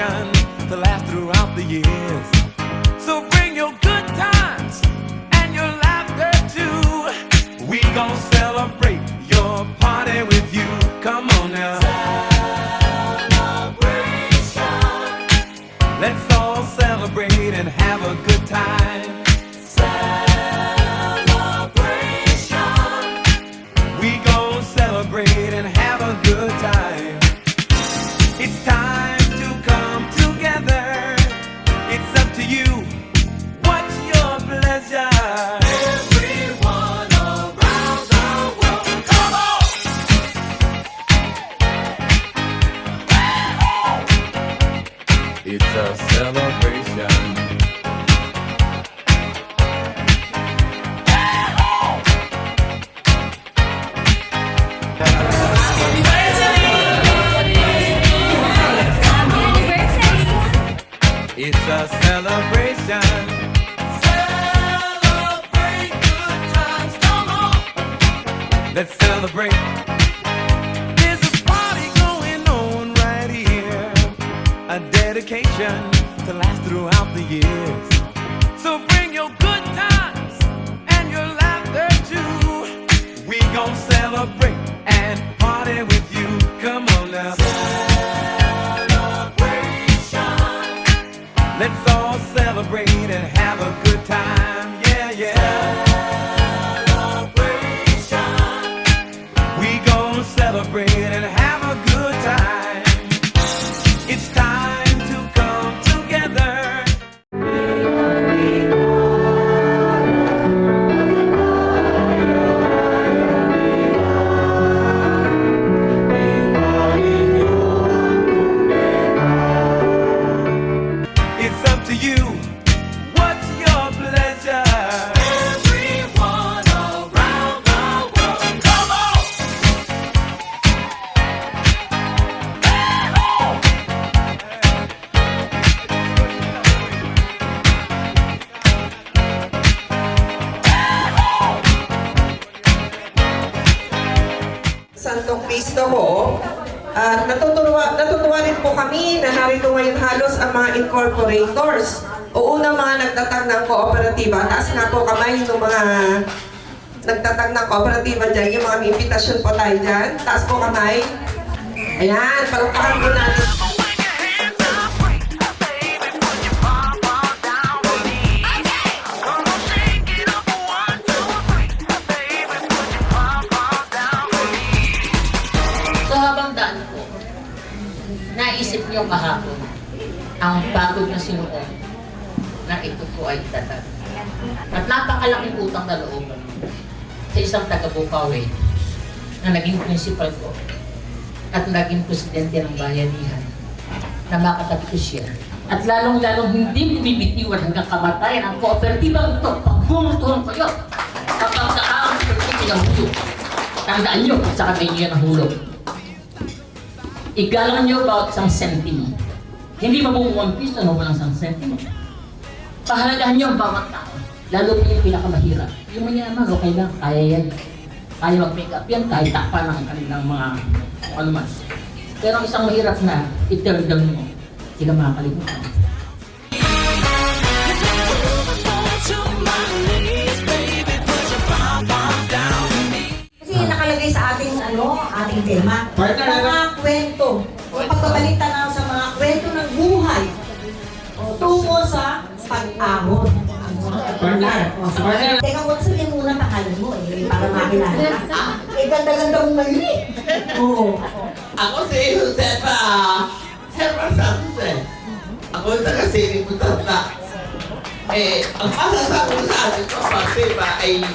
celebration to last throughout the years. So bring your good times and your laughter too. We gon' celebrate your party with you. Come on now. Celebration. Let's all celebrate and have a good time. Celebrate and have a good time. It's time to come together. It's up to you. What's your pleasure? Everyone around the world, come on! It's a celebration. It's a celebration. Celebrate good times, come on. Let's celebrate. There's a party going on right here. A dedication to last throughout the years. So bring your good times and your laughter too. We gon' celebrate and party with you. Come on now. Let's all celebrate and have a good time, yeah, yeah. Celebration. We gon' celebrate and have a good time. It's time to come together. It's up to you. What's your pleasure? Everyone around the world, come on! Santong Cristo ko. Natutuwa rin po kami na narito ngayon halos ang mga incorporators o unang mga nagtatag ng kooperatiba. Taas nga po kamay yung mga nagtatag ng kooperatiba dyan. Yung mga may imbitasyon po tayo dyan. Taas po kamay. Ayan, palakpakan po natin. Naisip niyo kahapon ang pagod na sinuong na ito po ay tatag. At napakalaking utang na loob sa isang taga-Bukawi na naging principal ko at naging presidente ng bayanihan na makatabi ko siya. At lalong-lalong hindi bumibitiwan hanggang kamatayan ang kooperatibang ito. Pagbumutuhan kayo kapag saan ang kooperatibang nahulog. Tandaan niyo kung sa kanay niyo nahulog. Igalang nyo bawat isang sentimo. Hindi mabubuang piso na walang isang sentimo. Pahalagahan nyo ang bawat tao. Lalo po yung pinakamahirap. Yung mayaman, okay lang, kaya yan. Kaya mag-make up yan, kahit takpan ang kanilang mga ano man. Pero ang isang mahirap na, iterdam mo. Hindi ka makakalimutan. Kasi nakalagay sa ating ating tema, mga kwento o pagbabalita na sa mga kwento ng buhay o tungo sa pag-ahon. Teka muna, sabihin muna pangalan mo para makilala ka. Ganda-ganda mong ngayon Oo. Ako si Josefa Herman Santos Ako yung taga-siling Butanda. Ang masasabi ko sa atin ko pa ay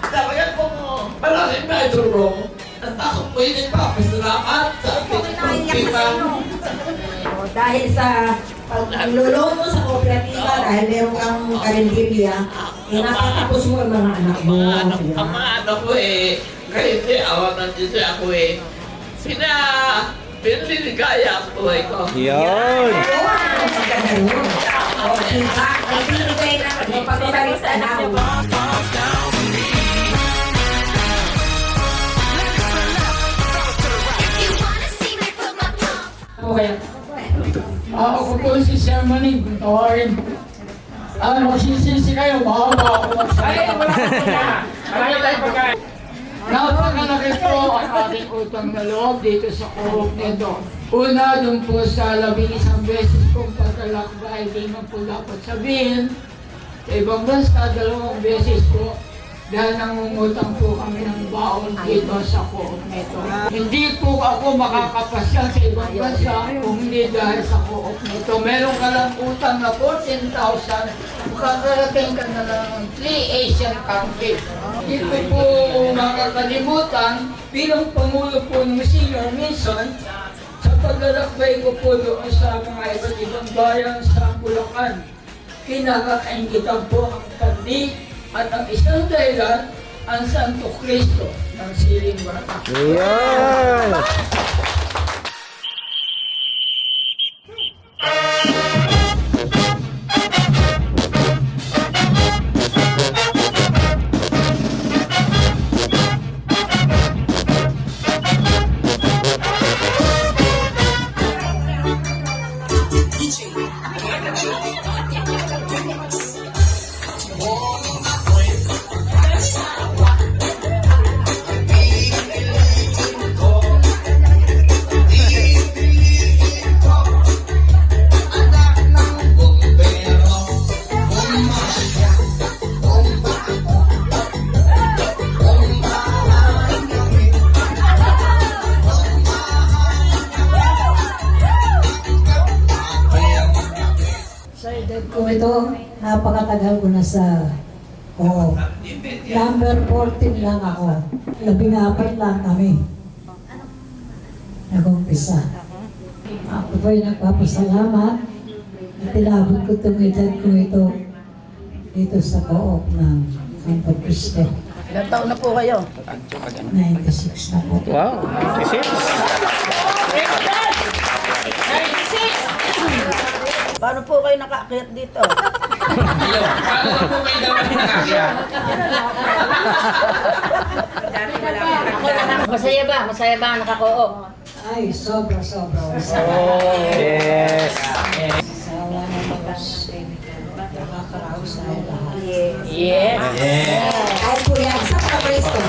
talagang kung maraming naidurong at ako po yung nagpapasalamat sa ating kong Dahil sa paglulong mo sa kooperatiba, dahil meron kang karinderya, napatapos mo ang mga anak mo. Ang mga anak ko kahit hindi awan ng Diyos ako pinaligaya ang buhay ko. Yun! Maganda yun. Okay ba? Nagbibigay ng pagbabalita na Ano kaya? Ako po si Sir Maning, kung tawarin. Magsisisi kayo, mahaba ako magsalita. Marami tayong pagkain. Napakalaki po ang ating utang na loob dito sa co-op nito. Una, dun po sa 11 beses kong pagkalakbay, di man po dapat sabihin. Sa ibang bansa, 2 beses po. Dahil nangungutang po kami ng baon dito sa co-op nito. Hindi po ako makakapasyal sa ibang bansa kung hindi dahil sa co-op nito. Meron ka lang utang na 14,000, makakarating ka na lang ng 3 Asian countries. Hindi ko po makakalimutan bilang Pangulo po ng Senior Mission sa paglalakbay ko po doon sa mga iba't ibang bayan sa Bulacan. Kinakaingitan po ang pagdi at ang isang dahilan, ang Santo Cristo ng Siling Bata. Sa edad ko ito, napakatagal ko na sa co-op. Number 14 lang ako. 14 lang kami. Nag-umpisa. Ako po'y nagpapasalamat at tinabot ko itong edad ko ito dito sa co-op ng Santo Cristo. Ilang taon na po kayo? 96 na po. Wow, 96. Paano po kayo nakaakyat dito? Masaya ba? Masaya ba ang naka-co-op? Ay, sobra-sobra. Yes. Sawa na mga nakakaraos na lahat. Yes. Ay, kuya, isa pa Cristo.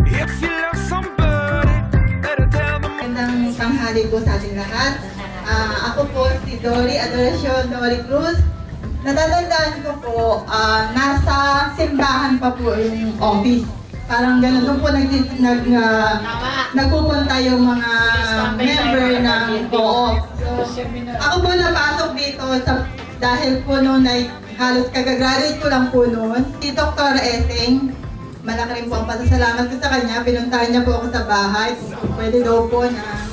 If you love somebody, better tell them. Magandang tanghali po sa ating lahat. Ako po si Dory Adoracion Dory Cruz. Natatandaan ko po, nasa simbahan pa po yung office. Parang gano'n doon po nagpupunta yung mga member ng co-op. So, ako po napasok dito dahil po noon ay halos kagagraduate ko lang po noon. Si Dr. Eseng, malaki rin po ang pasasalamat ko sa kanya. Pinuntahan niya po ako sa bahay. Pwede daw po na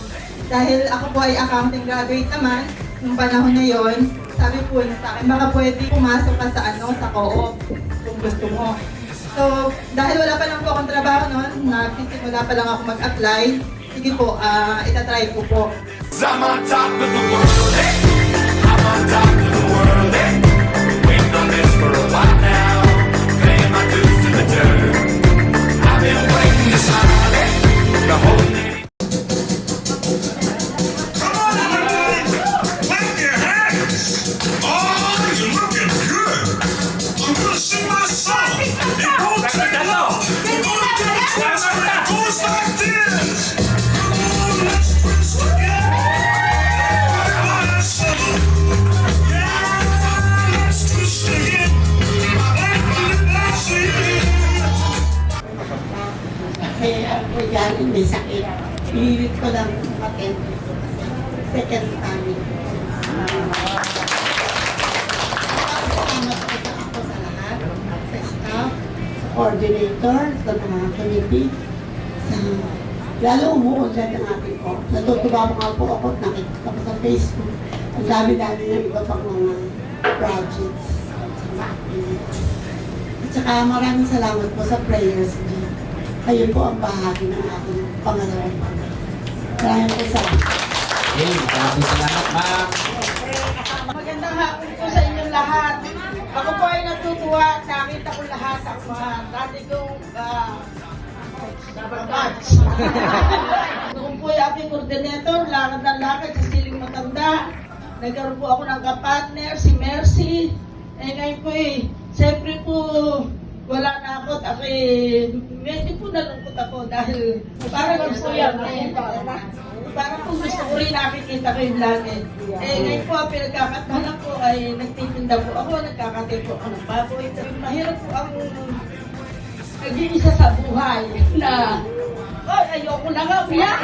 dahil ako po ay accounting graduate naman, nung panahon na yon, sabi po niya sa akin, baka pwede pumasok ka sa co-op kung gusto mo. So, dahil wala pa lang po akong trabaho noon, nagsisimula pa lang ako mag-apply, sige po, itatry ko po. I'm on top of the world, hey. I'm on top of the world, hey. Waiting on this for a while now. Paying my dues to the dirt. I've been waiting to smile, hey. The whole day. Come on, everybody! Clap your hands! Oh, you're looking good! I'm gonna sing my song! It won't take long! We're gonna do a twist that goes like this! Come on, let's twist again! Yeah, let's twist again! I like it, that's it! Kasi ako dyan, may sakit. Pinilit ko lang mag-end. Second family. Salamat po sa ako sa lahat, sa staff, sa coordinator, sa mga committee, sa lalo umuunlad ng ating ko. Natutuwa mo nga po ako, nakikita ko sa Facebook. Ang dami-dami ng iba pang mga projects, mga activities. At saka maraming salamat po sa prayers niyo. Kayo po ang bahagi ng aking pangalawang pagkakas. Maraming po salamat. Hey, maraming salamat, ma'am. Magandang hapon po sa inyong lahat. Ako po ay natutuwa, nakita ko lahat ang mga dati kong batch. Noong po ay aking coordinator, lakad ng lakad sa siling matanda. Nagkaroon po ako ng kapartner, si Mercy. Ngayon po siyempre po, wala na ako. Medyo po nalungkot ako dahil parang po yan. Parang po gusto ko rin nakikita ko yung langit. Ngayon po, pinagkakatahan ko ay nagtitinda po ako, nagkakatin po ako ng baboy. Mahirap po ang nag-iisa sa buhay na, ayoko na nga, umiyak.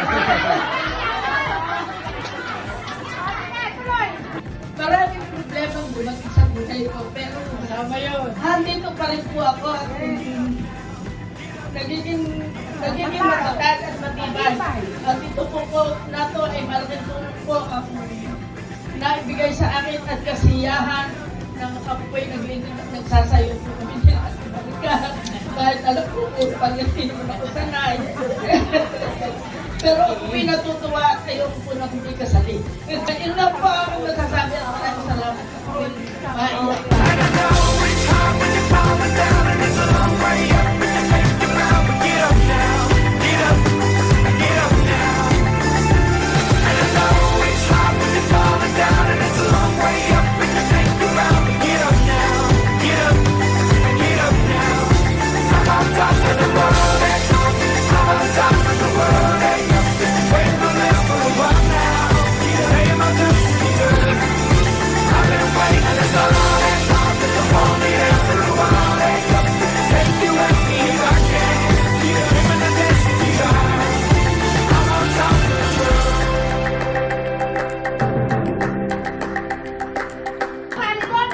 Maraming problema dumating sa buhay ko, pero handito pa rin po ako at nagiging matatag at matibay. At ito po na to ay malaking tulong po ang naibigay sa akin at kasiyahan ng kapoy nagsasayo po kami at balikan. Kahit alam ko pag hindi naman ako sanay. Pero ako pinatutuwa at ayaw po na hindi kasali. Yun lang po ang masasabi at maraming salamat. Maiyak.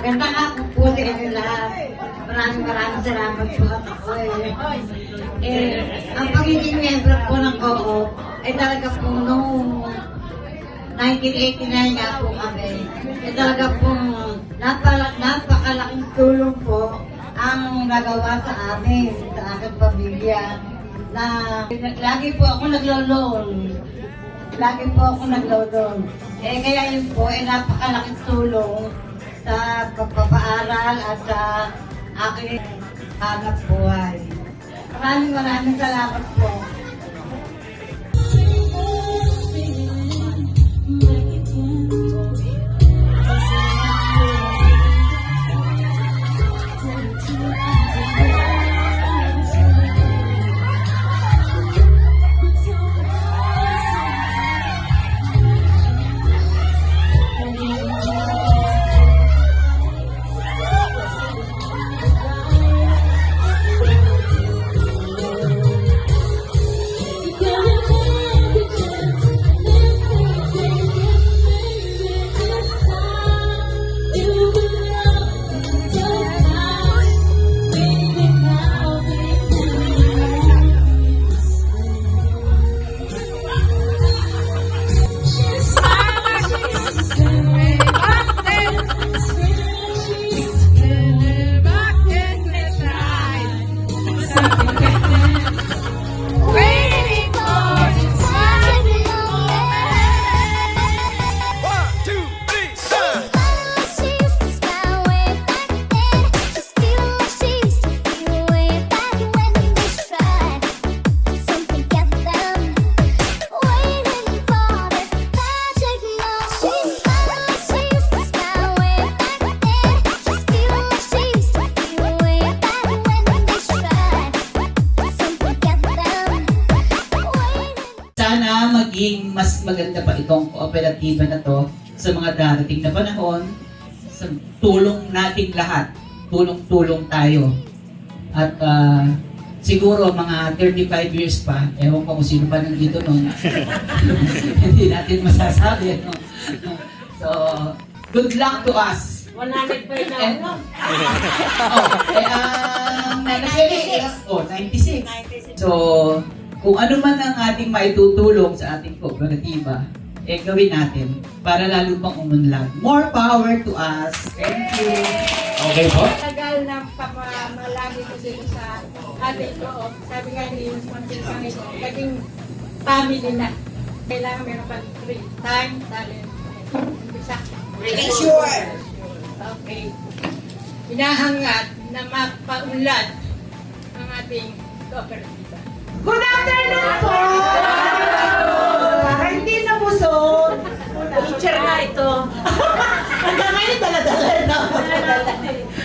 Ganda nga po po sa inyo lahat. Maraming salamat po at ako ang pagiging member po ng co-op ay talaga po noong 1989 nga po kami. Talaga po napakalaking tulong po ang nagawa sa amin, sa aking pamilya. Na lagi po ako naglo-loan. Kaya yun po ay napakalaking tulong sa pagpapaaral at sa aking hanap buhay. Maraming salamat po. Sana maging mas maganda pa itong kooperatiba na to sa mga darating na panahon. Sa tulong nating lahat, tulong-tulong tayo. At siguro mga 35 years pa, ewan ko kung sino pa nandito noon, hindi natin masasabi. No? So, good luck to us. 100 pa rin ako. 96. So, kung ano man ang ating maitutulong sa ating kooperatiba, gawin natin para lalo pang umunlad. More power to us. Thank you. Okay po. Tagal na malagi ko dito sa ating co-op. Sabi nga ni Sponsor Pangito, naging family na. Kailangan meron pa time, talent. Umpisa. Make sure. Okay. hinahangad na mapaunlad ang ating kooperatiba. Good afternoon po! Para hindi na busog. Teacher nga ito. Hanggang ngayon dala-dala na.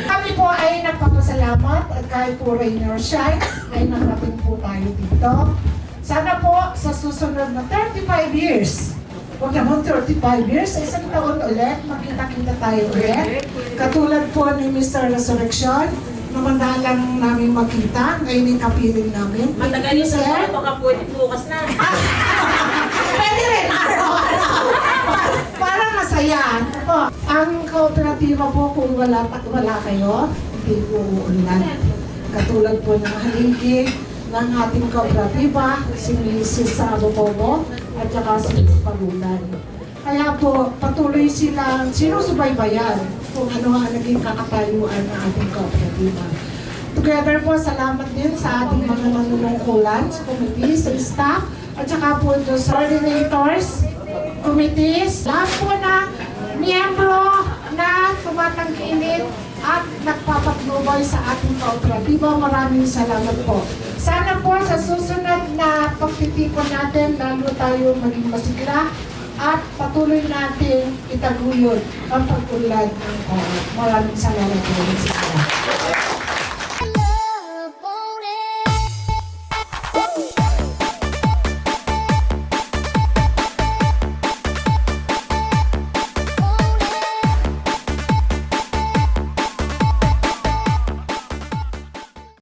Kami po ay nagpapasalamat at kahit po rain or shine, ay narating po tayo dito. Sana po sa susunod na 35 years, huwag naman 35 years, sa isang taon ulit, magkita-kita tayo ulit. Katulad po ni Mr. Resurrection, namandalang namin makita, ngayon yung kapiling namin. Matagal yung Sir, sa baka pwede bukas na. pwede rin araw-araw. Para masaya. Po, ang kooperatiba po kung wala kayo, hindi po uulan. Katulad po ng haligi ng ating kooperatiba, si Mrs. Abopobo at saka si Mrs. Palulan. Kaya po, patuloy silang sinusubaybayan kung ano ang naging kakatayuan ng ating kooperatiba. Together po, salamat din sa ating mga nanunungkulan, sa committee, sa staff, at saka po doon sa coordinators, committees, lahat po na miyembro na tumatangkilik at nagpapatnubay sa ating kooperatiba. Maraming salamat po. Sana po sa susunod na pagtitipon natin, lalo tayo maging masigla at patuloy natin itaguyod ang pag-unlad ng co-op. Maraming salamat po.